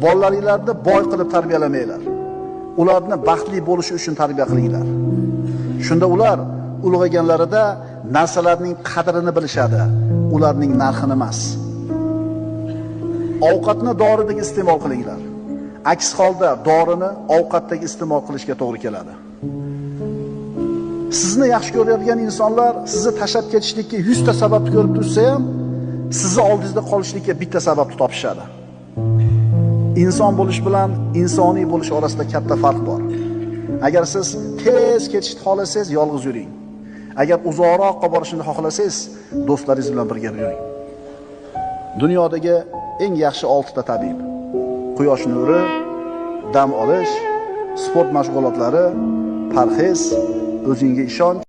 bolalaringlarni boy qilib tarbiyalamanglar. Ularni baxtli bo'lishi uchun tarbiya qilinglar. Shunda ular ulg'ayganlarida narsalarning qadrini bilishadi, ularning narxini emas. Ovqatni doridek iste'mol qilinglar. Aks holda dorini ovqatdagi iste'mol qilishga to'g'ri keladi. Sizni yaxshi ko'radigan insonlar sizni tashlab ketishlikka 100 ta sabab ko'rib tursa ham, sizni oldingizda qolishlikka bitta sababni topishadi. Inson bo'lish bilan insoniy bo'lish orasida katta farq bor. Agar siz tez ketishni xohlasangiz, yolg'iz yuring. Agar uzoqroqqa borishni xohlasangiz, do'stlaringiz bilan birga yuring. Dunyodagi eng yaxshi 6 ta tabib: quyosh nuri, dam olish, sport mashg'ulotlari, parhez, o'zingga ishonch.